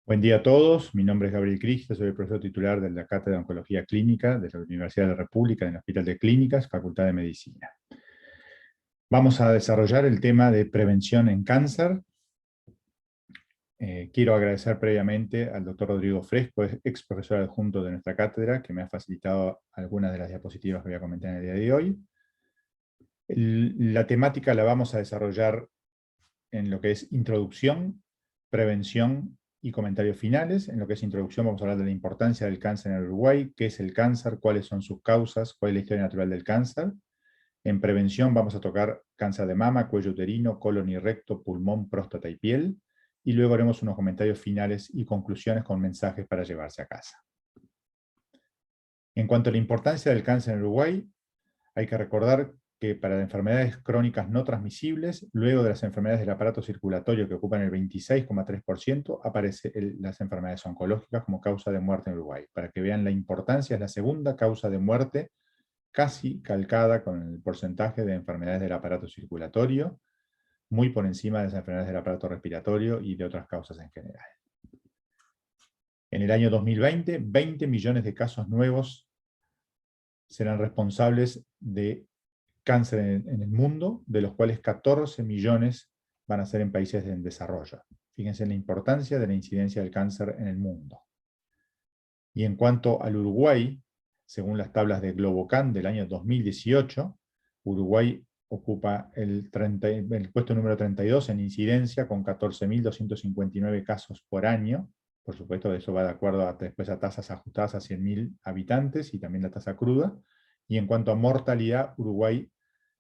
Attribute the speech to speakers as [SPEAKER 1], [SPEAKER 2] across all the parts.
[SPEAKER 1] Buen día a todos, mi nombre es Gabriel Criste, soy el profesor titular de la Cátedra de Oncología Clínica de la Universidad de la República en el Hospital de Clínicas, Facultad de Medicina. Vamos a desarrollar el tema de prevención en cáncer. Quiero agradecer previamente al doctor Rodrigo Fresco, ex profesor adjunto de nuestra cátedra, que me ha facilitado algunas de las diapositivas que voy a comentar en el día de hoy. La temática la vamos a desarrollar en lo que es introducción, prevención y comentarios finales. En lo que es introducción vamos a hablar de la importancia del cáncer en el Uruguay, qué es el cáncer, cuáles son sus causas, cuál es la historia natural del cáncer. En prevención vamos a tocar cáncer de mama, cuello uterino, colon y recto, pulmón, próstata y piel. Y luego haremos unos comentarios finales y conclusiones con mensajes para llevarse a casa. En cuanto a la importancia del cáncer en el Uruguay, hay que recordar que para las enfermedades crónicas no transmisibles, luego de las enfermedades del aparato circulatorio que ocupan el 26,3%, aparecen las enfermedades oncológicas como causa de muerte en Uruguay. Para que vean la importancia, es la segunda causa de muerte, casi calcada con el porcentaje de enfermedades del aparato circulatorio, muy por encima de las enfermedades del aparato respiratorio y de otras causas en general. En el año 2020, 20 millones de casos nuevos serán responsables de cáncer en el mundo, de los cuales 14 millones van a ser en países en desarrollo. Fíjense en la importancia de la incidencia del cáncer en el mundo. Y en cuanto al Uruguay, según las tablas de Globocan del año 2018, Uruguay ocupa el puesto número 32 en incidencia, con 14.259 casos por año. Por supuesto, eso va de acuerdo después a tasas ajustadas a 100.000 habitantes y también la tasa cruda. Y en cuanto a mortalidad, Uruguay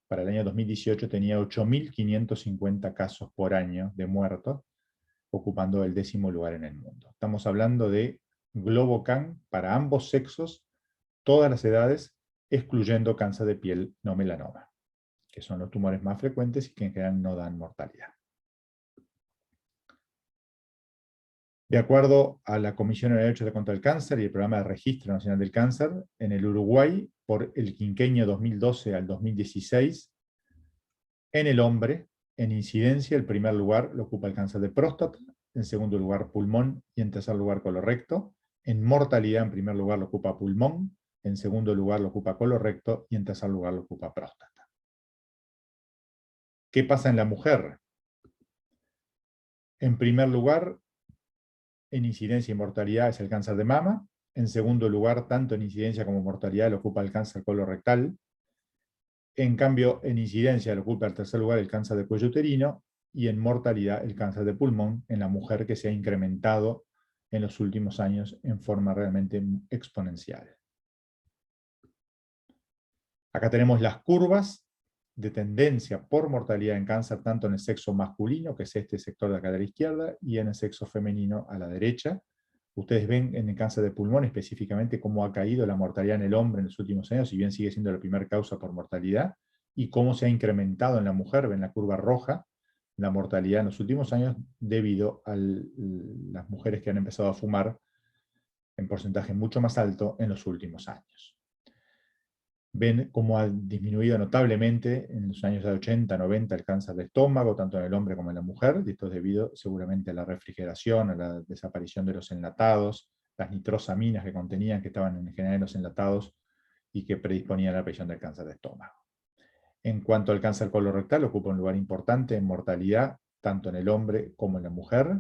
[SPEAKER 1] para el año 2018 tenía 8.550 casos por año de muertos, ocupando el 10º lugar en el mundo. Estamos hablando de Globocan para ambos sexos, todas las edades, excluyendo cáncer de piel no melanoma, que son los tumores más frecuentes y que en general no dan mortalidad. De acuerdo a la Comisión de Lucha contra el Cáncer y el Programa de Registro Nacional del Cáncer, en el Uruguay, por el quinquenio 2012 al 2016, en el hombre, en incidencia, el primer lugar lo ocupa el cáncer de próstata, en segundo lugar pulmón y en tercer lugar colorecto. En mortalidad, en primer lugar lo ocupa pulmón, en segundo lugar lo ocupa colorecto y en tercer lugar lo ocupa próstata. ¿Qué pasa en la mujer? En primer lugar, en incidencia y mortalidad es el cáncer de mama. En segundo lugar, tanto en incidencia como mortalidad lo ocupa el cáncer colorectal. En cambio, en incidencia lo ocupa el tercer lugar el cáncer de cuello uterino y en mortalidad el cáncer de pulmón en la mujer, que se ha incrementado en los últimos años en forma realmente exponencial. Acá tenemos las curvas de tendencia por mortalidad en cáncer, tanto en el sexo masculino, que es este sector de acá a la izquierda, y en el sexo femenino a la derecha. Ustedes ven en el cáncer de pulmón específicamente cómo ha caído la mortalidad en el hombre en los últimos años, si bien sigue siendo la primera causa por mortalidad, y cómo se ha incrementado en la mujer, ven la curva roja, la mortalidad en los últimos años debido a las mujeres que han empezado a fumar en porcentaje mucho más alto en los últimos años. Ven cómo ha disminuido notablemente en los años de 80, 90 el cáncer de estómago, tanto en el hombre como en la mujer, y esto es debido seguramente a la refrigeración, a la desaparición de los enlatados, las nitrosaminas que contenían, que estaban en general en los enlatados y que predisponían a la aparición del cáncer de estómago. En cuanto al cáncer colorectal, ocupa un lugar importante en mortalidad, tanto en el hombre como en la mujer.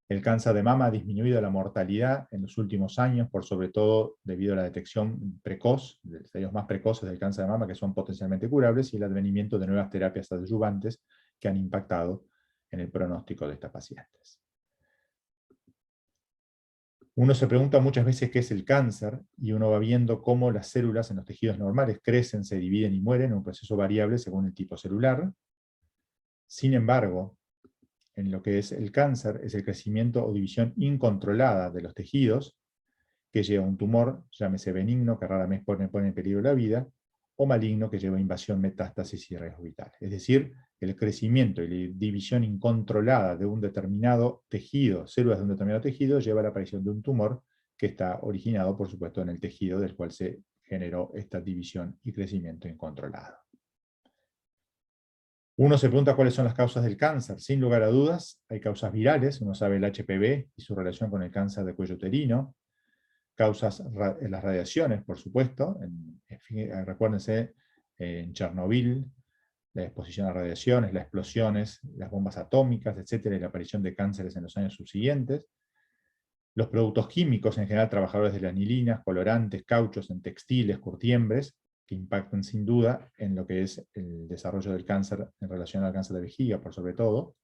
[SPEAKER 1] El cáncer de mama ha disminuido la mortalidad en los últimos años, por sobre todo debido a la detección precoz, de los estadios más precoces del cáncer de mama, que son potencialmente curables, y el advenimiento de nuevas terapias adyuvantes que han impactado en el pronóstico de estas pacientes. Uno se pregunta muchas veces qué es el cáncer, y uno va viendo cómo las células en los tejidos normales crecen, se dividen y mueren en un proceso variable según el tipo celular. Sin embargo, en lo que es el cáncer, es el crecimiento o división incontrolada de los tejidos, que lleva a un tumor, llámese benigno, que rara vez pone en peligro la vida, o maligno, que lleva a invasión, metástasis y riesgo vital. Es decir, el crecimiento y la división incontrolada de un determinado tejido, células de un determinado tejido, lleva a la aparición de un tumor que está originado, por supuesto, en el tejido del cual se generó esta división y crecimiento incontrolado. Uno se pregunta cuáles son las causas del cáncer. Sin lugar a dudas, hay causas virales. Uno sabe el HPV y su relación con el cáncer de cuello uterino. Las radiaciones, por supuesto. Recuérdense, en Chernobyl, la exposición a radiaciones, las explosiones, las bombas atómicas, etcétera, y la aparición de cánceres en los años subsiguientes. Los productos químicos, en general trabajadores de las anilinas, colorantes, cauchos en textiles, curtiembres, que impactan sin duda en lo que es el desarrollo del cáncer en relación al cáncer de vejiga, por sobre todo.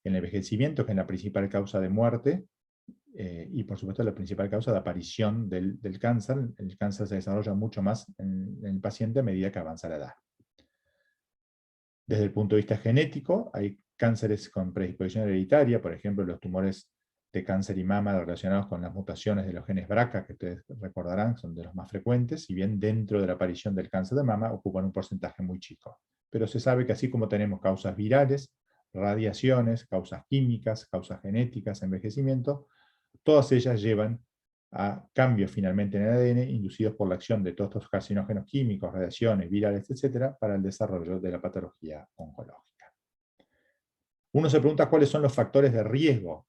[SPEAKER 1] El envejecimiento, que es la principal causa de muerte, y por supuesto la principal causa de aparición del cáncer. El cáncer se desarrolla mucho más en el paciente a medida que avanza la edad. Desde el punto de vista genético, hay cánceres con predisposición hereditaria, por ejemplo, los tumores de cáncer y mama relacionados con las mutaciones de los genes BRCA, que ustedes recordarán, son de los más frecuentes, si bien dentro de la aparición del cáncer de mama ocupan un porcentaje muy chico. Pero se sabe que así como tenemos causas virales, radiaciones, causas químicas, causas genéticas, envejecimiento, todas ellas llevan a cambios finalmente en el ADN inducidos por la acción de todos estos carcinógenos químicos, radiaciones, virales, etcétera, para el desarrollo de la patología oncológica. Uno se pregunta cuáles son los factores de riesgo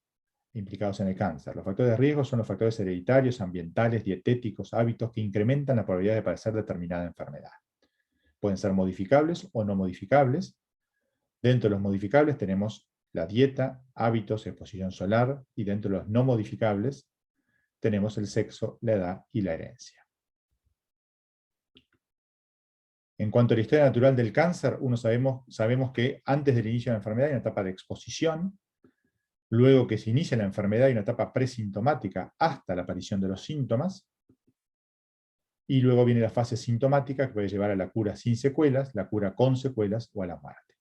[SPEAKER 1] implicados en el cáncer. Los factores de riesgo son los factores hereditarios, ambientales, dietéticos, hábitos que incrementan la probabilidad de padecer determinada enfermedad. Pueden ser modificables o no modificables. Dentro de los modificables tenemos la dieta, hábitos, exposición solar, y dentro de los no modificables tenemos el sexo, la edad y la herencia. En cuanto a la historia natural del cáncer, sabemos que antes del inicio de la enfermedad hay una etapa de exposición, luego que se inicia la enfermedad hay una etapa presintomática hasta la aparición de los síntomas, y luego viene la fase sintomática que puede llevar a la cura sin secuelas, la cura con secuelas o a la muerte.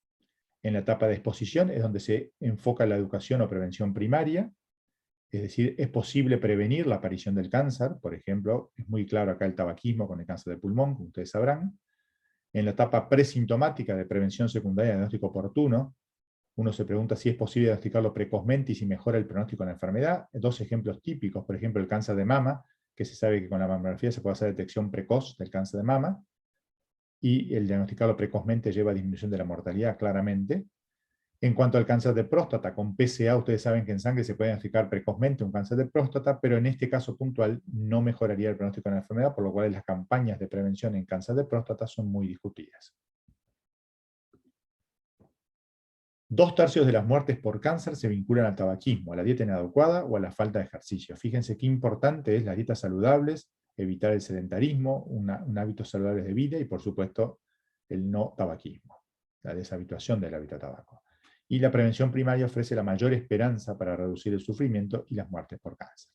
[SPEAKER 1] En la etapa de exposición es donde se enfoca la educación o prevención primaria, es decir, es posible prevenir la aparición del cáncer. Por ejemplo, es muy claro acá el tabaquismo con el cáncer de pulmón, como ustedes sabrán. En la etapa presintomática de prevención secundaria de diagnóstico oportuno, uno se pregunta si es posible diagnosticarlo precozmente y si mejora el pronóstico de la enfermedad. Dos ejemplos típicos, por ejemplo, el cáncer de mama, que se sabe que con la mamografía se puede hacer detección precoz del cáncer de mama, y el diagnosticarlo precozmente lleva a disminución de la mortalidad claramente. En cuanto al cáncer de próstata, con PSA, ustedes saben que en sangre se puede diagnosticar precozmente un cáncer de próstata, pero en este caso puntual no mejoraría el pronóstico de la enfermedad, por lo cual las campañas de prevención en cáncer de próstata son muy discutidas. 2/3 de las muertes por cáncer se vinculan al tabaquismo, a la dieta inadecuada o a la falta de ejercicio. Fíjense qué importante es las dietas saludables, evitar el sedentarismo, un hábito saludable de vida y, por supuesto, el no tabaquismo, la deshabituación del hábito de tabaco. Y la prevención primaria ofrece la mayor esperanza para reducir el sufrimiento y las muertes por cáncer.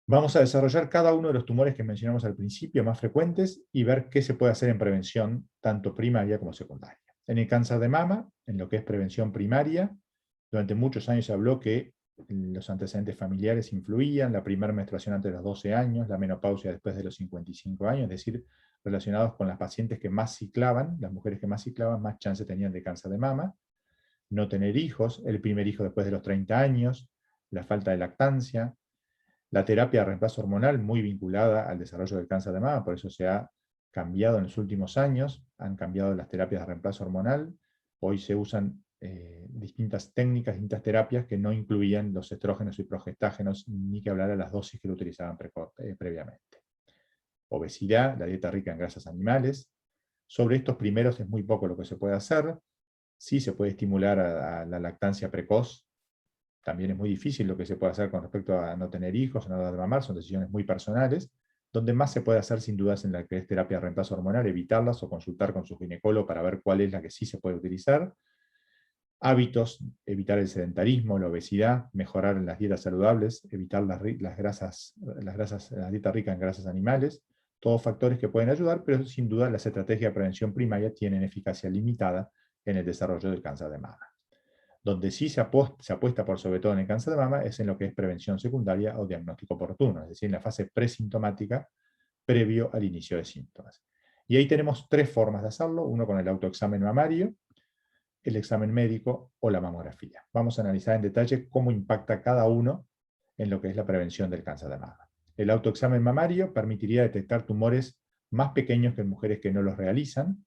[SPEAKER 1] Vamos a desarrollar cada uno de los tumores que mencionamos al principio, más frecuentes, y ver qué se puede hacer en prevención, tanto primaria como secundaria. En el cáncer de mama, en lo que es prevención primaria, durante muchos años se habló que los antecedentes familiares influían, la primera menstruación antes de los 12 años, la menopausia después de los 55 años, es decir, relacionados con las pacientes que más ciclaban, las mujeres que más ciclaban, más chance tenían de cáncer de mama. No tener hijos, el primer hijo después de los 30 años, la falta de lactancia, la terapia de reemplazo hormonal muy vinculada al desarrollo del cáncer de mama, por eso se ha cambiado en los últimos años, han cambiado las terapias de reemplazo hormonal, hoy se usan distintas técnicas, distintas terapias que no incluían los estrógenos y progestágenos, ni que hablar de las dosis que lo utilizaban previamente. Obesidad, la dieta rica en grasas animales. Sobre estos primeros es muy poco lo que se puede hacer. Sí se puede estimular a la lactancia precoz. También es muy difícil lo que se puede hacer con respecto a no tener hijos, a no dar de mamar, son decisiones muy personales. Donde más se puede hacer sin dudas en la que es terapia de reemplazo hormonal, evitarlas o consultar con su ginecólogo para ver cuál es la que sí se puede utilizar. Hábitos, evitar el sedentarismo, la obesidad, mejorar en las dietas saludables, evitar las la dieta rica en grasas animales, todos factores que pueden ayudar, pero sin duda las estrategias de prevención primaria tienen eficacia limitada en el desarrollo del cáncer de mama. Donde sí se apuesta por sobre todo en el cáncer de mama es en lo que es prevención secundaria o diagnóstico oportuno, es decir, en la fase presintomática previo al inicio de síntomas. Y ahí tenemos tres formas de hacerlo, uno con el autoexamen mamario, el examen médico o la mamografía. Vamos a analizar en detalle cómo impacta cada uno en lo que es la prevención del cáncer de mama. El autoexamen mamario permitiría detectar tumores más pequeños que en mujeres que no los realizan,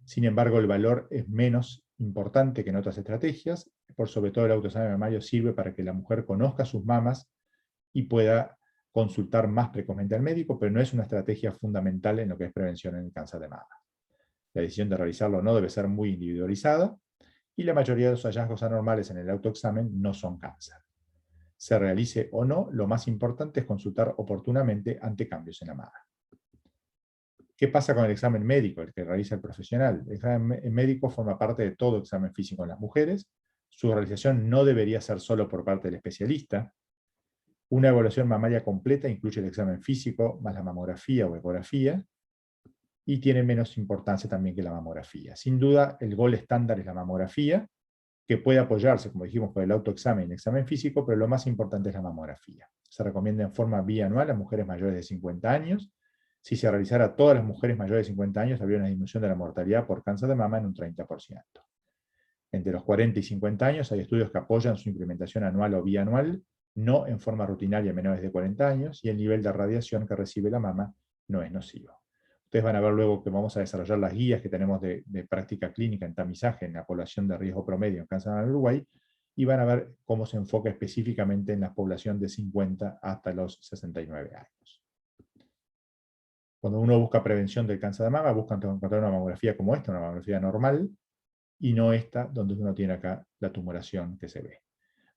[SPEAKER 1] Sin embargo, el valor es menos importante que en otras estrategias. Por sobre todo el autoexamen mamario sirve para que la mujer conozca sus mamas y pueda consultar más precozmente al médico, pero no es una estrategia fundamental en lo que es prevención en el cáncer de mama. La decisión de realizarlo o no debe ser muy individualizada, y la mayoría de los hallazgos anormales en el autoexamen no son cáncer. Se realice o no, lo más importante es consultar oportunamente ante cambios en la mama. ¿Qué pasa con el examen médico, el que realiza el profesional? El examen médico forma parte de todo examen físico en las mujeres. Su realización no debería ser solo por parte del especialista. Una evaluación mamaria completa incluye el examen físico, más la mamografía o ecografía, y tiene menos importancia también que la mamografía. Sin duda, el gol estándar es la mamografía, que puede apoyarse, como dijimos, por el autoexamen y el examen físico, pero lo más importante es la mamografía. Se recomienda en forma bianual a mujeres mayores de 50 años. Si se realizara a todas las mujeres mayores de 50 años, habría una disminución de la mortalidad por cáncer de mama en un 30%. Entre los 40 y 50 años hay estudios que apoyan su implementación anual o bianual, no en forma rutinaria a menores de 40 años, y el nivel de radiación que recibe la mama no es nocivo. Ustedes van a ver luego que vamos a desarrollar las guías que tenemos de práctica clínica en tamizaje en la población de riesgo promedio en cáncer de mama en Uruguay, y van a ver cómo se enfoca específicamente en la población de 50 hasta los 69 años. Cuando uno busca prevención del cáncer de mama, busca encontrar una mamografía como esta, una mamografía normal, y no esta, donde uno tiene acá la tumoración que se ve.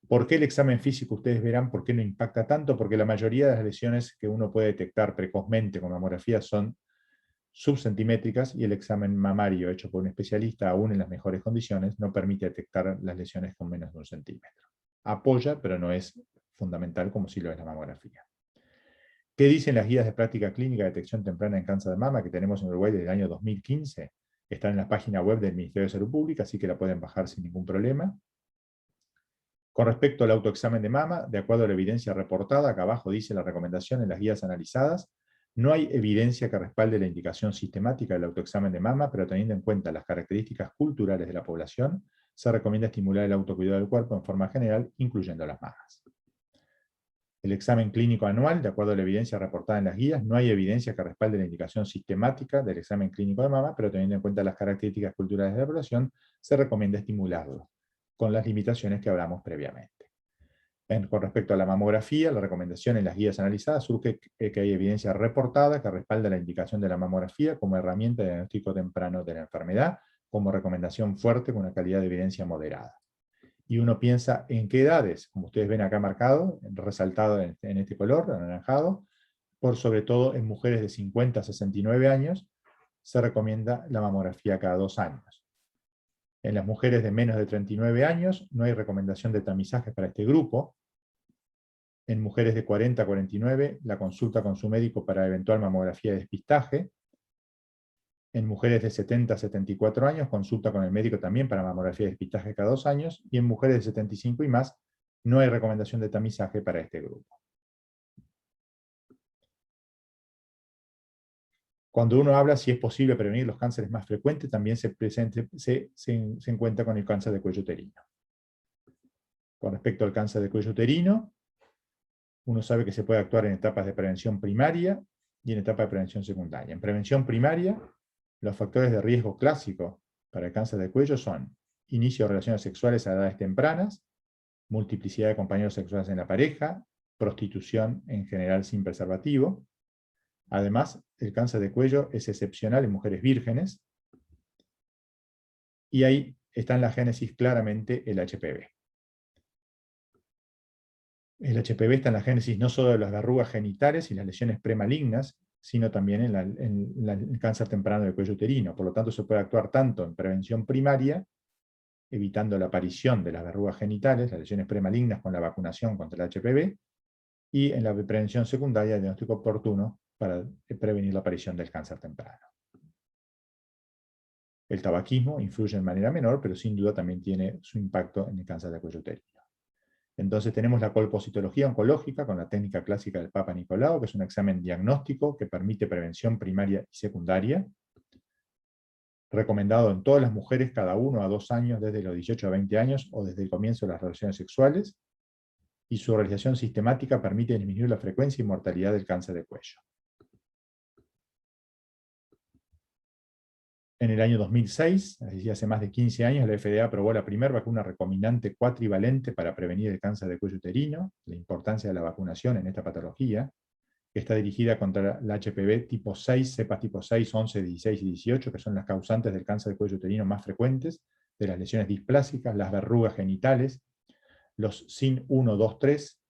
[SPEAKER 1] ¿Por qué el examen físico? Ustedes verán por qué no impacta tanto, porque la mayoría de las lesiones que uno puede detectar precozmente con mamografía son subcentimétricas, y el examen mamario hecho por un especialista, aún en las mejores condiciones, no permite detectar las lesiones con menos de 1 centímetro. Apoya, pero no es fundamental como si lo es la mamografía. ¿Qué dicen las guías de práctica clínica de detección temprana en cáncer de mama que tenemos en Uruguay desde el año 2015? Están en la página web del Ministerio de Salud Pública, así que la pueden bajar sin ningún problema. Con respecto al autoexamen de mama, de acuerdo a la evidencia reportada, acá abajo dice la recomendación en las guías analizadas, no hay evidencia que respalde la indicación sistemática del autoexamen de mama, pero teniendo en cuenta las características culturales de la población, se recomienda estimular el autocuidado del cuerpo en forma general, incluyendo las mamas. El examen clínico anual, de acuerdo a la evidencia reportada en las guías, no hay evidencia que respalde la indicación sistemática del examen clínico de mama, pero teniendo en cuenta las características culturales de la población, se recomienda estimularlo, con las limitaciones que hablamos previamente. Con respecto a la mamografía, la recomendación en las guías analizadas surge que hay evidencia reportada que respalda la indicación de la mamografía como herramienta de diagnóstico temprano de la enfermedad, como recomendación fuerte con una calidad de evidencia moderada. Y uno piensa en qué edades, como ustedes ven acá marcado, resaltado en este color, anaranjado, por sobre todo en mujeres de 50 a 69 años, se recomienda la mamografía cada 2 años. En las mujeres de menos de 39 años no hay recomendación de tamizaje para este grupo. En mujeres de 40 a 49, la consulta con su médico para eventual mamografía de despistaje. En mujeres de 70 a 74 años, consulta con el médico también para mamografía de despistaje cada 2 años. Y en mujeres de 75 y más, no hay recomendación de tamizaje para este grupo. Cuando uno habla si es posible prevenir los cánceres más frecuentes, también se encuentra con el cáncer de cuello uterino. Con respecto al cáncer de cuello uterino, uno sabe que se puede actuar en etapas de prevención primaria y en etapas de prevención secundaria. En prevención primaria, los factores de riesgo clásicos para el cáncer de cuello son inicio de relaciones sexuales a edades tempranas, multiplicidad de compañeros sexuales en la pareja, prostitución en general sin preservativo. Además, el cáncer de cuello es excepcional en mujeres vírgenes, y ahí está en la génesis claramente el HPV. El HPV está en la génesis no solo de las verrugas genitales y las lesiones premalignas, sino también en el cáncer temprano del cuello uterino. Por lo tanto, se puede actuar tanto en prevención primaria, evitando la aparición de las verrugas genitales, las lesiones premalignas con la vacunación contra el HPV, y en la prevención secundaria, el diagnóstico oportuno para prevenir la aparición del cáncer temprano. El tabaquismo influye de manera menor, pero sin duda también tiene su impacto en el cáncer de cuello uterino. Entonces tenemos la colpocitología oncológica con la técnica clásica del Papa Nicolau, que es un examen diagnóstico que permite prevención primaria y secundaria, recomendado en todas las mujeres cada 1 a 2 años desde los 18 a 20 años o desde el comienzo de las relaciones sexuales, y su realización sistemática permite disminuir la frecuencia y mortalidad del cáncer de cuello. En el año 2006, es decir, hace más de 15 años, la FDA aprobó la primera vacuna recombinante cuatrivalente para prevenir el cáncer de cuello uterino, la importancia de la vacunación en esta patología, que está dirigida contra el HPV tipo 6, cepas tipo 6, 11, 16 y 18, que son las causantes del cáncer de cuello uterino más frecuentes, de las lesiones displásicas, las verrugas genitales, los SIN 1, 2, 3,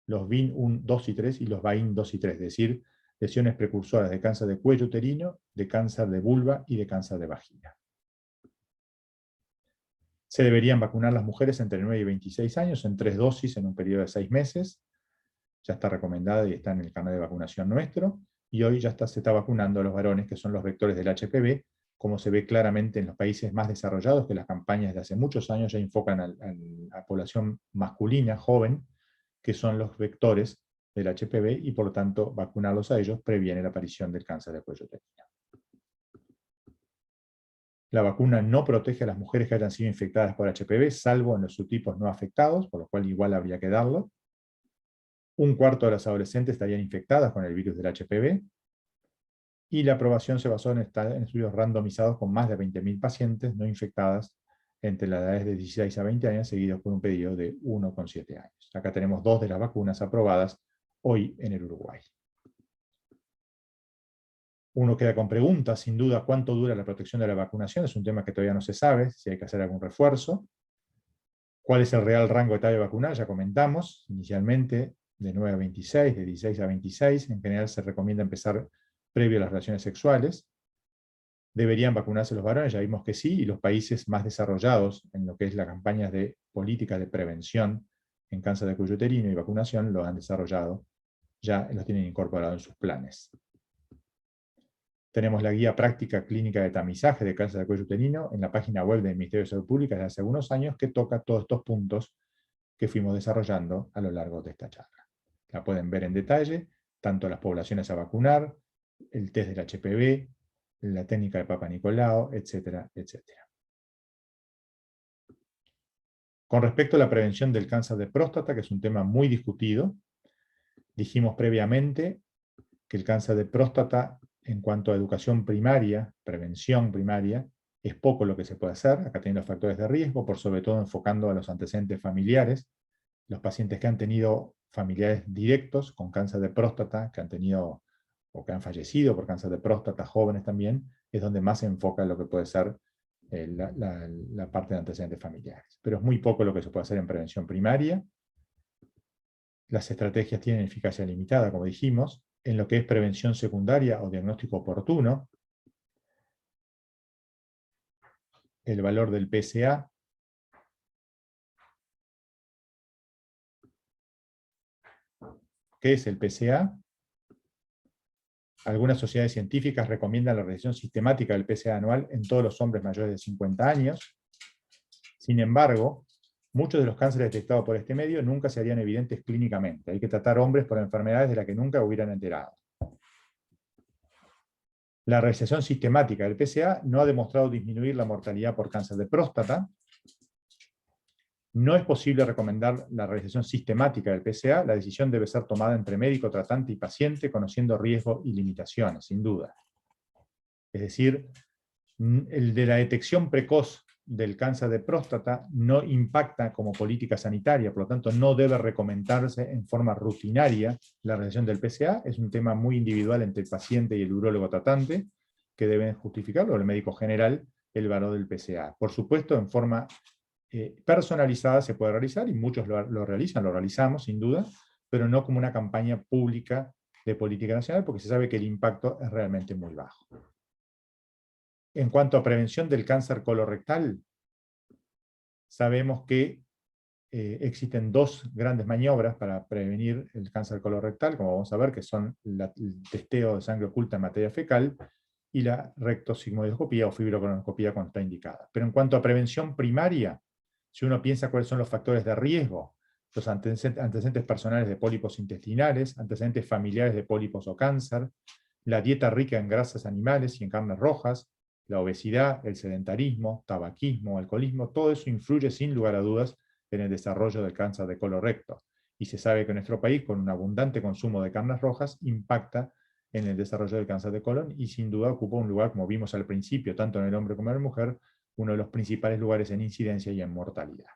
[SPEAKER 1] los VIN 1, 2 y 3 y los VAIN 2 y 3, es decir, lesiones precursoras de cáncer de cuello uterino, de cáncer de vulva y de cáncer de vagina. Se deberían vacunar las mujeres entre 9 y 26 años en 3 dosis en un periodo de 6 meses. Ya está recomendada y está en el canal de vacunación nuestro. Y hoy ya se está vacunando a los varones, que son los vectores del HPV, como se ve claramente en los países más desarrollados, que las campañas de hace muchos años ya enfocan a la población masculina, joven, que son los vectores del HPV, y por lo tanto vacunarlos a ellos previene la aparición del cáncer de cuello uterino. La vacuna no protege a las mujeres que hayan sido infectadas por HPV, salvo en los subtipos no afectados, por lo cual igual habría que darlo. Un cuarto de las adolescentes estarían infectadas con el virus del HPV, y la aprobación se basó en estudios randomizados con más de 20.000 pacientes no infectadas entre las edades de 16 a 20 años, seguidos por un periodo de 1,7 años. Acá tenemos 2 de las vacunas aprobadas hoy en el Uruguay. Uno queda con preguntas, sin duda, ¿cuánto dura la protección de la vacunación? Es un tema que todavía no se sabe, si hay que hacer algún refuerzo. ¿Cuál es el real rango etario vacunal? Ya comentamos, inicialmente de 9 a 26, de 16 a 26, en general se recomienda empezar previo a las relaciones sexuales. ¿Deberían vacunarse los varones? Ya vimos que sí, y los países más desarrollados en lo que es la campaña de políticas de prevención en cáncer de cuello uterino y vacunación lo han desarrollado, ya los tienen incorporado en sus planes. Tenemos la guía práctica clínica de tamizaje de cáncer de cuello uterino en la página web del Ministerio de Salud Pública desde hace algunos años, que toca todos estos puntos que fuimos desarrollando a lo largo de esta charla. La pueden ver en detalle, tanto las poblaciones a vacunar, el test del HPV, la técnica de Papa Nicolau, etcétera, etcétera. Con respecto a la prevención del cáncer de próstata, que es un tema muy discutido, dijimos previamente que el cáncer de próstata, en cuanto a educación primaria, prevención primaria, es poco lo que se puede hacer. Acá tienen los factores de riesgo, por sobre todo enfocando a los antecedentes familiares. Los pacientes que han tenido familiares directos con cáncer de próstata, que han tenido o que han fallecido por cáncer de próstata, jóvenes también, es donde más se enfoca lo que puede ser la parte de antecedentes familiares. Pero es muy poco lo que se puede hacer en prevención primaria. Las estrategias tienen eficacia limitada, como dijimos. En lo que es prevención secundaria o diagnóstico oportuno, el valor del PSA ¿qué es el PSA? Algunas sociedades científicas recomiendan la realización sistemática del PSA anual en todos los hombres mayores de 50 años. Sin embargo, muchos de los cánceres detectados por este medio nunca se harían evidentes clínicamente. Hay que tratar hombres por enfermedades de las que nunca hubieran enterado. La realización sistemática del PSA no ha demostrado disminuir la mortalidad por cáncer de próstata. No es posible recomendar la realización sistemática del PSA. La decisión debe ser tomada entre médico, tratante y paciente, conociendo riesgos y limitaciones, sin duda. Es decir, el de la detección precoz del cáncer de próstata no impacta como política sanitaria, por lo tanto no debe recomendarse en forma rutinaria la realización del PSA. Es un tema muy individual entre el paciente y el urólogo tratante, que deben justificarlo, o el médico general, el valor del PSA. Por supuesto, en forma personalizada se puede realizar, y muchos lo realizan, lo realizamos sin duda, pero no como una campaña pública de política nacional, porque se sabe que el impacto es realmente muy bajo. En cuanto a prevención del cáncer colorectal, sabemos que existen 2 grandes maniobras para prevenir el cáncer colorectal, como vamos a ver, que son el testeo de sangre oculta en materia fecal y la rectosigmoidoscopía o fibrocolonoscopía cuando está indicada. Pero en cuanto a prevención primaria, si uno piensa cuáles son los factores de riesgo, los antecedentes personales de pólipos intestinales, antecedentes familiares de pólipos o cáncer, la dieta rica en grasas animales y en carnes rojas, la obesidad, el sedentarismo, tabaquismo, alcoholismo, todo eso influye sin lugar a dudas en el desarrollo del cáncer de colorecto. Y se sabe que en nuestro país, con un abundante consumo de carnes rojas, impacta en el desarrollo del cáncer de colon y sin duda ocupa un lugar, como vimos al principio, tanto en el hombre como en la mujer, uno de los principales lugares en incidencia y en mortalidad.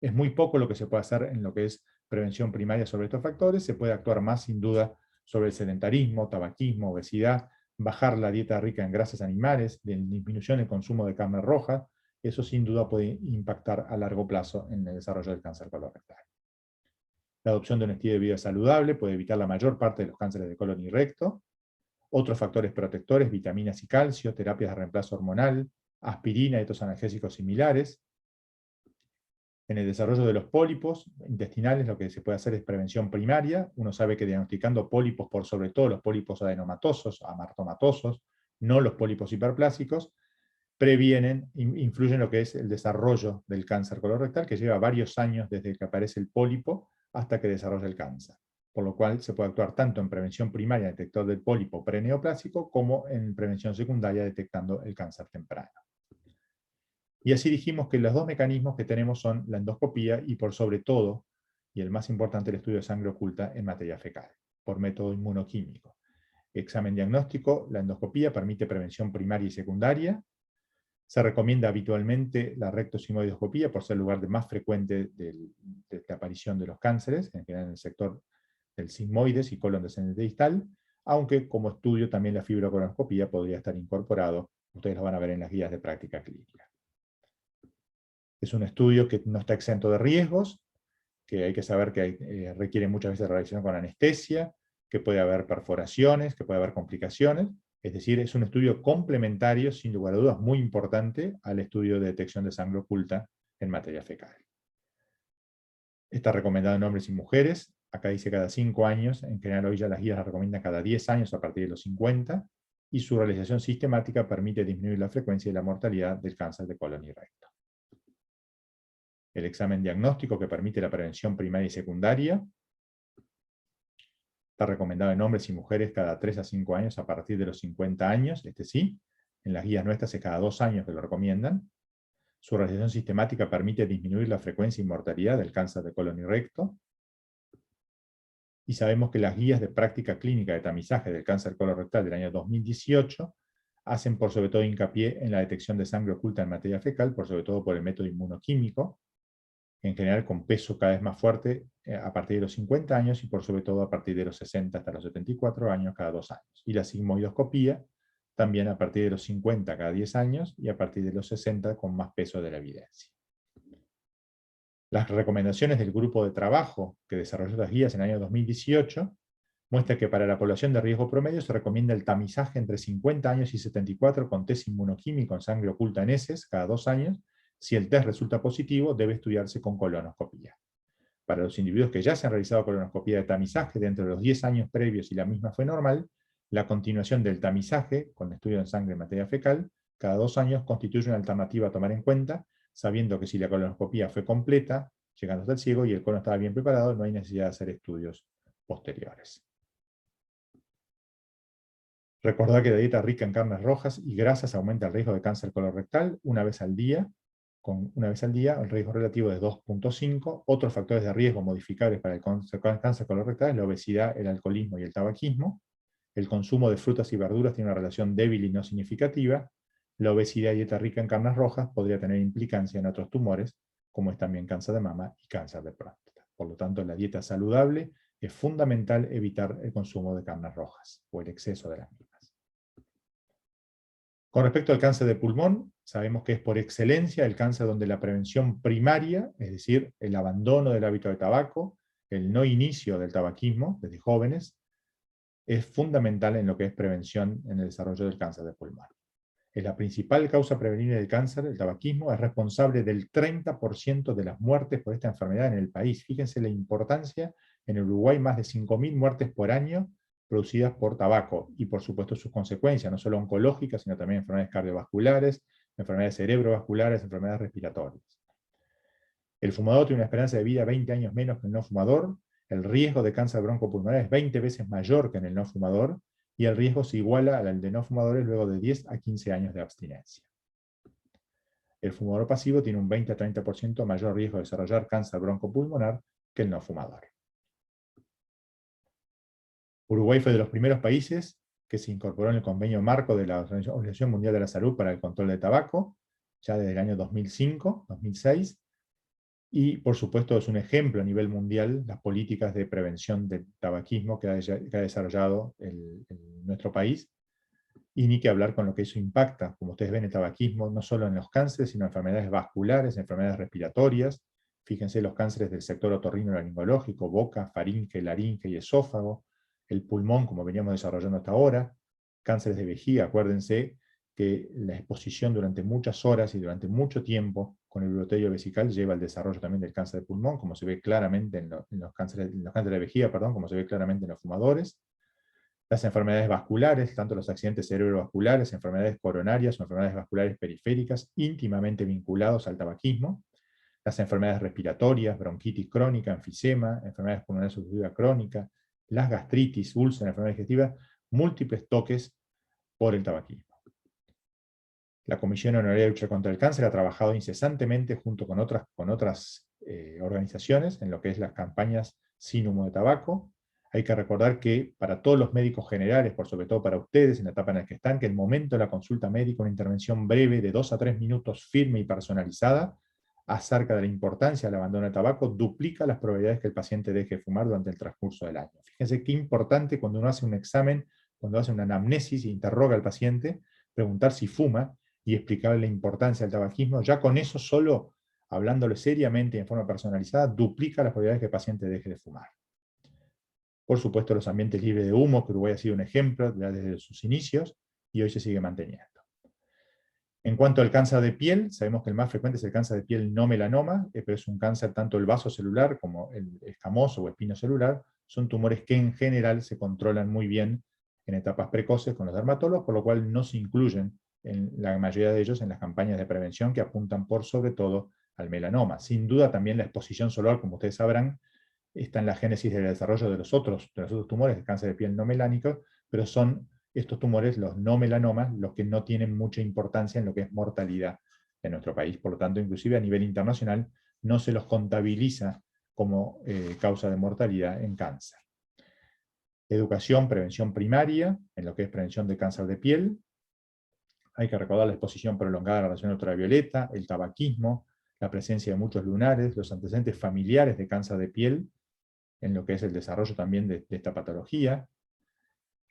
[SPEAKER 1] Es muy poco lo que se puede hacer en lo que es prevención primaria sobre estos factores. Se puede actuar más, sin duda, sobre el sedentarismo, tabaquismo, obesidad, bajar la dieta rica en grasas animales, disminución del consumo de carne roja. Eso sin duda puede impactar a largo plazo en el desarrollo del cáncer colorectal. La adopción de un estilo de vida saludable puede evitar la mayor parte de los cánceres de colon y recto. Otros factores protectores, vitaminas y calcio, terapias de reemplazo hormonal, aspirina y otros analgésicos similares. En el desarrollo de los pólipos intestinales lo que se puede hacer es prevención primaria. Uno sabe que diagnosticando pólipos, por sobre todo los pólipos adenomatosos, amartomatosos, no los pólipos hiperplásicos, previenen, influyen en lo que es el desarrollo del cáncer colorectal, que lleva varios años desde que aparece el pólipo hasta que desarrolla el cáncer. Por lo cual se puede actuar tanto en prevención primaria, detector del pólipo preneoplásico, como en prevención secundaria, detectando el cáncer temprano. Y así dijimos que los dos mecanismos que tenemos son la endoscopía y por sobre todo, y el más importante, el estudio de sangre oculta en materia fecal, por método inmunoquímico. Examen diagnóstico, la endoscopía permite prevención primaria y secundaria. Se recomienda habitualmente la rectosigmoidoscopía por ser el lugar más frecuente de la aparición de los cánceres, en general en el sector del sigmoides y colon descendente distal, aunque como estudio también la fibrocolonoscopía podría estar incorporado. Ustedes lo van a ver en las guías de práctica clínica. Es un estudio que no está exento de riesgos, que hay que saber que requiere muchas veces realización con anestesia, que puede haber perforaciones, que puede haber complicaciones. Es decir, es un estudio complementario, sin lugar a dudas, muy importante al estudio de detección de sangre oculta en materia fecal. Está recomendado en hombres y mujeres. Acá dice cada 5 años. En general hoy ya las guías la recomiendan cada 10 años a partir de los 50. Y su realización sistemática permite disminuir la frecuencia y la mortalidad del cáncer de colon y recto. El examen diagnóstico que permite la prevención primaria y secundaria. Está recomendado en hombres y mujeres cada 3 a 5 años a partir de los 50 años, este sí. En las guías nuestras es cada 2 años que lo recomiendan. Su realización sistemática permite disminuir la frecuencia y mortalidad del cáncer de colon y recto. Y sabemos que las guías de práctica clínica de tamizaje del cáncer colorectal del año 2018 hacen por sobre todo hincapié en la detección de sangre oculta en materia fecal, por sobre todo por el método inmunoquímico, en general con peso cada vez más fuerte a partir de los 50 años y por sobre todo a partir de los 60 hasta los 74 años cada 2 años. Y la sigmoidoscopía también a partir de los 50 cada 10 años y a partir de los 60 con más peso de la evidencia. Las recomendaciones del grupo de trabajo que desarrolló las guías en el año 2018 muestran que para la población de riesgo promedio se recomienda el tamizaje entre 50 años y 74 con test inmunoquímico en sangre oculta en heces cada 2 años. Si el test resulta positivo, debe estudiarse con colonoscopía. Para los individuos que ya se han realizado colonoscopía de tamizaje dentro de los 10 años previos y la misma fue normal, la continuación del tamizaje con estudio en sangre en materia fecal cada 2 años constituye una alternativa a tomar en cuenta, sabiendo que si la colonoscopía fue completa, llegando hasta el ciego y el colon estaba bien preparado, no hay necesidad de hacer estudios posteriores. Recordar que la dieta rica en carnes rojas y grasas aumenta el riesgo de cáncer colorectal una vez al día, el riesgo relativo es 2.5. Otros factores de riesgo modificables para el cáncer colorectal es la obesidad, el alcoholismo y el tabaquismo. El consumo de frutas y verduras tiene una relación débil y no significativa. La obesidad y dieta rica en carnes rojas podría tener implicancia en otros tumores, como es también cáncer de mama y cáncer de próstata. Por lo tanto, en la dieta saludable es fundamental evitar el consumo de carnes rojas o el exceso de las mismas. Con respecto al cáncer de pulmón, sabemos que es por excelencia el cáncer donde la prevención primaria, es decir, el abandono del hábito de tabaco, el no inicio del tabaquismo desde jóvenes, es fundamental en lo que es prevención en el desarrollo del cáncer de pulmón. Es la principal causa prevenible del cáncer, el tabaquismo, es responsable del 30% de las muertes por esta enfermedad en el país. Fíjense la importancia, en Uruguay más de 5.000 muertes por año producidas por tabaco, y por supuesto sus consecuencias, no solo oncológicas, sino también enfermedades cardiovasculares, enfermedades cerebrovasculares, enfermedades respiratorias. El fumador tiene una esperanza de vida 20 años menos que el no fumador, el riesgo de cáncer broncopulmonar es 20 veces mayor que en el no fumador, y el riesgo se iguala al de no fumadores luego de 10 a 15 años de abstinencia. El fumador pasivo tiene un 20 a 30% mayor riesgo de desarrollar cáncer broncopulmonar que el no fumador. Uruguay fue de los primeros países que se incorporó en el convenio marco de la Organización Mundial de la Salud para el control del tabaco, ya desde el año 2005, 2006, y por supuesto es un ejemplo a nivel mundial las políticas de prevención del tabaquismo que ha desarrollado nuestro país, y ni que hablar con lo que eso impacta, como ustedes ven, el tabaquismo, no solo en los cánceres, sino en enfermedades vasculares, enfermedades respiratorias. Fíjense los cánceres del sector otorrinolaringológico, boca, faringe, laringe y esófago, el pulmón, como veníamos desarrollando hasta ahora, cánceres de vejiga. Acuérdense que la exposición durante muchas horas y durante mucho tiempo con el gluterio vesical lleva al desarrollo también del cáncer de pulmón, como se ve claramente en los cánceres de vejiga, perdón, como se ve claramente en los fumadores. Las enfermedades vasculares, tanto los accidentes cerebrovasculares, enfermedades coronarias o enfermedades vasculares periféricas, íntimamente vinculados al tabaquismo. Las enfermedades respiratorias, bronquitis crónica, enfisema, enfermedades pulmonares obstructivas crónicas, las gastritis, úlceras, enfermedades digestivas, múltiples toques por el tabaquismo. La Comisión Honoraria de Lucha contra el Cáncer ha trabajado incesantemente junto con otras organizaciones en lo que es las campañas sin humo de tabaco. Hay que recordar que para todos los médicos generales, por sobre todo para ustedes en la etapa en la que están, que el momento de la consulta médica, una intervención breve de 2 a 3 minutos firme y personalizada acerca de la importancia del abandono del tabaco, duplica las probabilidades que el paciente deje de fumar durante el transcurso del año. Fíjense qué importante cuando uno hace un examen, cuando hace una anamnesis e interroga al paciente, preguntar si fuma y explicarle la importancia del tabaquismo. Ya con eso solo, hablándole seriamente y en forma personalizada, duplica las probabilidades que el paciente deje de fumar. Por supuesto, los ambientes libres de humo, que Uruguay ha sido un ejemplo ya desde sus inicios, y hoy se sigue manteniendo. En cuanto al cáncer de piel, sabemos que el más frecuente es el cáncer de piel no melanoma, pero es un cáncer tanto el vaso celular como el escamoso o espinocelular, son tumores que en general se controlan muy bien en etapas precoces con los dermatólogos, por lo cual no se incluyen en la mayoría de ellos en las campañas de prevención que apuntan por sobre todo al melanoma. Sin duda también la exposición solar, como ustedes sabrán, está en la génesis del desarrollo de los otros tumores, el cáncer de piel no melánico, pero son estos tumores, los no melanomas, los que no tienen mucha importancia en lo que es mortalidad en nuestro país. Por lo tanto, inclusive a nivel internacional, no se los contabiliza como causa de mortalidad en cáncer. Educación, prevención primaria, en lo que es prevención de cáncer de piel. Hay que recordar la exposición prolongada a la radiación ultravioleta, el tabaquismo, la presencia de muchos lunares, los antecedentes familiares de cáncer de piel, en lo que es el desarrollo también de esta patología,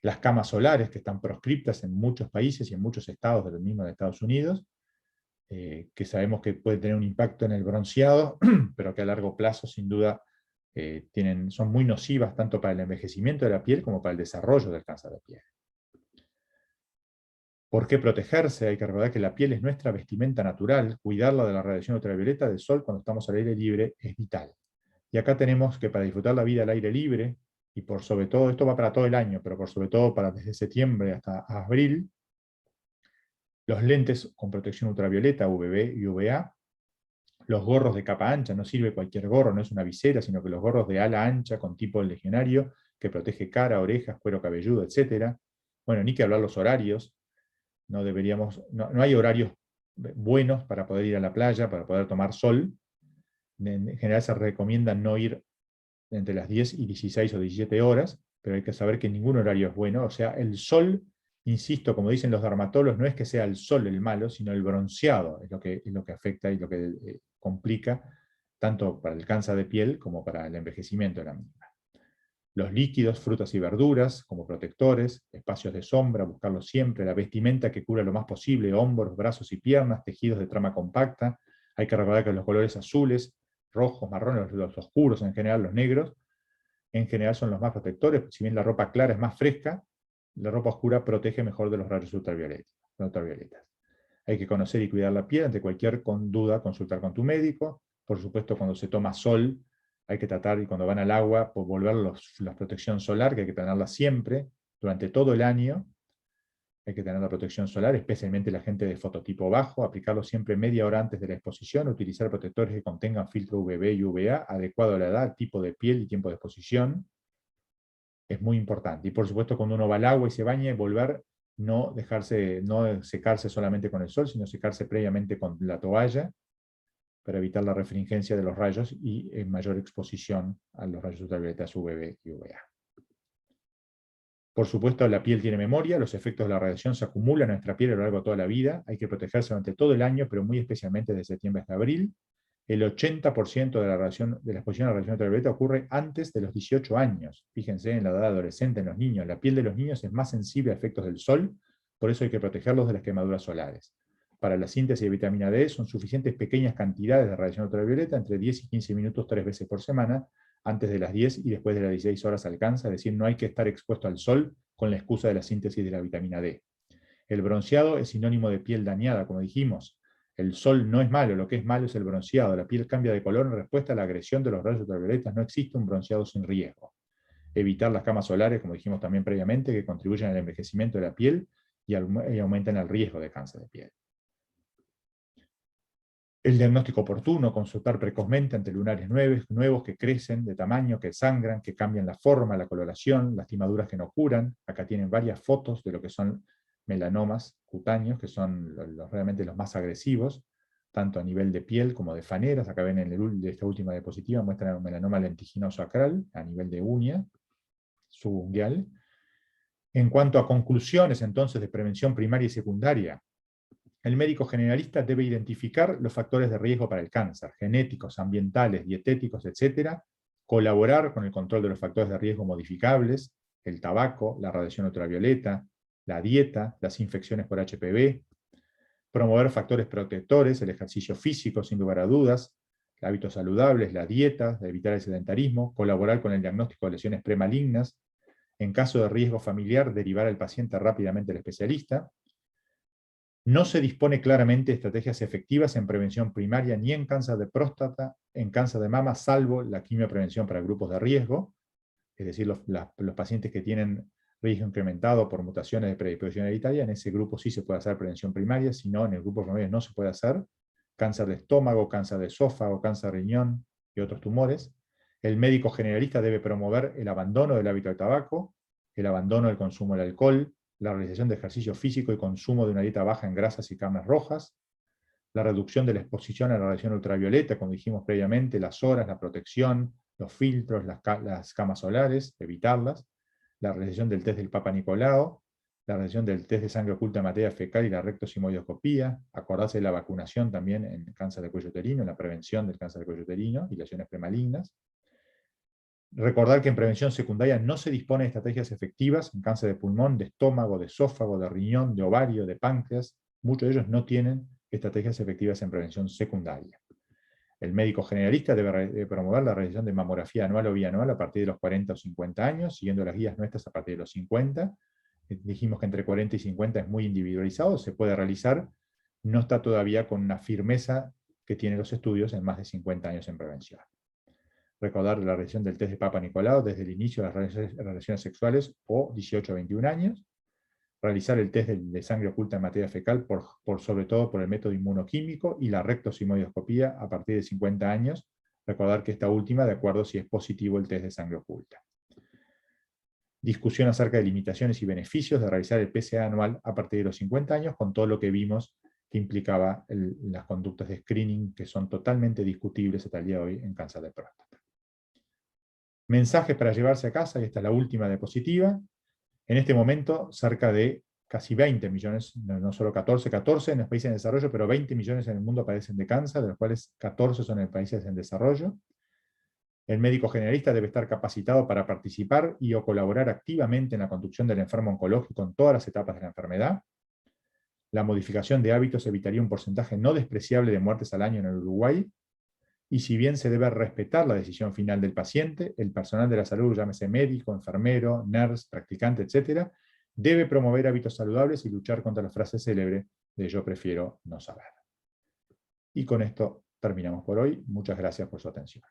[SPEAKER 1] las camas solares que están proscriptas en muchos países y en muchos estados del mismo de Estados Unidos, que sabemos que puede tener un impacto en el bronceado, pero que a largo plazo sin duda son muy nocivas tanto para el envejecimiento de la piel como para el desarrollo del cáncer de piel. ¿Por qué protegerse? Hay que recordar que la piel es nuestra vestimenta natural, cuidarla de la radiación ultravioleta del sol cuando estamos al aire libre es vital. Y acá tenemos que para disfrutar la vida al aire libre, y por sobre todo, esto va para todo el año, pero por sobre todo para desde septiembre hasta abril, los lentes con protección ultravioleta, UVB y UVA, los gorros de capa ancha, no sirve cualquier gorro, no es una visera, sino que los gorros de ala ancha con tipo legionario, que protege cara, orejas, cuero cabelludo, etc. Bueno, ni que hablar los horarios, no hay horarios buenos para poder ir a la playa, para poder tomar sol. En general se recomienda no ir entre las 10 y 16 o 17 horas, pero hay que saber que ningún horario es bueno. O sea, el sol, insisto, como dicen los dermatólogos, no es que sea el sol el malo, sino el bronceado es lo que afecta y lo que complica tanto para el cáncer de piel como para el envejecimiento de la misma. Los líquidos, frutas y verduras como protectores, espacios de sombra, buscarlos siempre, la vestimenta que cubra lo más posible, hombros, brazos y piernas, tejidos de trama compacta. Hay que recordar que los colores azules, rojos, marrones, los oscuros en general, los negros, en general son los más protectores. Si bien la ropa clara es más fresca, la ropa oscura protege mejor de los rayos ultravioletas. Hay que conocer y cuidar la piel. Ante cualquier duda, consultar con tu médico. Por supuesto, cuando se toma sol, hay que tratar, y cuando van al agua, pues volver la protección solar, que hay que tenerla siempre, durante todo el año. Hay que tener la protección solar, especialmente la gente de fototipo bajo, aplicarlo siempre media hora antes de la exposición, utilizar protectores que contengan filtro UVB y UVA, adecuado a la edad, tipo de piel y tiempo de exposición. Es muy importante. Y por supuesto, cuando uno va al agua y se baña, volver, no secarse solamente con el sol, sino secarse previamente con la toalla, para evitar la refringencia de los rayos y mayor exposición a los rayos ultravioletas UVB y UVA. Por supuesto, la piel tiene memoria, los efectos de la radiación se acumulan en nuestra piel a lo largo de toda la vida, hay que protegerse durante todo el año, pero muy especialmente de septiembre hasta abril. El 80% de la exposición a la radiación ultravioleta ocurre antes de los 18 años. Fíjense en la edad adolescente, en los niños. La piel de los niños es más sensible a efectos del sol, por eso hay que protegerlos de las quemaduras solares. Para la síntesis de vitamina D son suficientes pequeñas cantidades de radiación ultravioleta, entre 10 y 15 minutos 3 veces por semana, antes de las 10 y después de las 16 horas alcanza, es decir, no hay que estar expuesto al sol con la excusa de la síntesis de la vitamina D. El bronceado es sinónimo de piel dañada, como dijimos. El sol no es malo, lo que es malo es el bronceado. La piel cambia de color en respuesta a la agresión de los rayos ultravioletas. No existe un bronceado sin riesgo. Evitar las camas solares, como dijimos también previamente, que contribuyen al envejecimiento de la piel y aumentan el riesgo de cáncer de piel. El diagnóstico oportuno, consultar precozmente ante lunares nuevos que crecen de tamaño, que sangran, que cambian la forma, la coloración, lastimaduras que no curan. Acá tienen varias fotos de lo que son melanomas cutáneos, que son realmente los más agresivos, tanto a nivel de piel como de faneras. Acá ven en esta última diapositiva, muestran un melanoma lentiginoso acral, a nivel de uña, subungual. En cuanto a conclusiones, entonces, de prevención primaria y secundaria, el médico generalista debe identificar los factores de riesgo para el cáncer, genéticos, ambientales, dietéticos, etc., colaborar con el control de los factores de riesgo modificables, el tabaco, la radiación ultravioleta, la dieta, las infecciones por HPV, promover factores protectores, el ejercicio físico, sin lugar a dudas, hábitos saludables, la dieta, evitar el sedentarismo, colaborar con el diagnóstico de lesiones premalignas, en caso de riesgo familiar, derivar al paciente rápidamente al especialista. No se dispone claramente de estrategias efectivas en prevención primaria ni en cáncer de próstata, en cáncer de mama, salvo la quimioprevención para grupos de riesgo, es decir, los pacientes que tienen riesgo incrementado por mutaciones de predisposición hereditaria. En ese grupo sí se puede hacer prevención primaria, si no, en el grupo promedio no se puede hacer. Cáncer de estómago, cáncer de esófago, cáncer de riñón y otros tumores. El médico generalista debe promover el abandono del hábito del tabaco, el abandono del consumo del alcohol, la realización de ejercicio físico y consumo de una dieta baja en grasas y carnes rojas, la reducción de la exposición a la radiación ultravioleta, como dijimos previamente, las horas, la protección, los filtros, las camas solares, evitarlas, la realización del test del Papa Nicolau, la realización del test de sangre oculta en materia fecal y la rectosimoidoscopía, acordarse de la vacunación también en cáncer de cuello uterino, en la prevención del cáncer de cuello uterino y lesiones premalignas. Recordar que en prevención secundaria no se dispone de estrategias efectivas en cáncer de pulmón, de estómago, de esófago, de riñón, de ovario, de páncreas. Muchos de ellos no tienen estrategias efectivas en prevención secundaria. El médico generalista debe promover la realización de mamografía anual o bianual a partir de los 40 o 50 años, siguiendo las guías nuestras a partir de los 50. Dijimos que entre 40 y 50 es muy individualizado, se puede realizar, no está todavía con una firmeza que tienen los estudios en más de 50 años en prevención. Recordar la realización del test de Papa Nicolau desde el inicio de las relaciones sexuales o 18 a 21 años. Realizar el test de sangre oculta en materia fecal, sobre todo por el método inmunoquímico, y la rectosimoidoscopía a partir de 50 años. Recordar que esta última, de acuerdo si es positivo el test de sangre oculta. Discusión acerca de limitaciones y beneficios de realizar el PSA anual a partir de los 50 años, con todo lo que vimos que implicaba las conductas de screening, que son totalmente discutibles hasta el día de hoy en cáncer de próstata. Mensajes para llevarse a casa, y esta es la última diapositiva. En este momento, cerca de casi 20 millones, no solo 14 en los países en desarrollo, pero 20 millones en el mundo padecen de cáncer, de los cuales 14 son en países en desarrollo. El médico generalista debe estar capacitado para participar y o colaborar activamente en la conducción del enfermo oncológico en todas las etapas de la enfermedad. La modificación de hábitos evitaría un porcentaje no despreciable de muertes al año en el Uruguay. Y si bien se debe respetar la decisión final del paciente, el personal de la salud, llámese médico, enfermero, nurse, practicante, etc., debe promover hábitos saludables y luchar contra la frase célebre de yo prefiero no saber. Y con esto terminamos por hoy. Muchas gracias por su atención.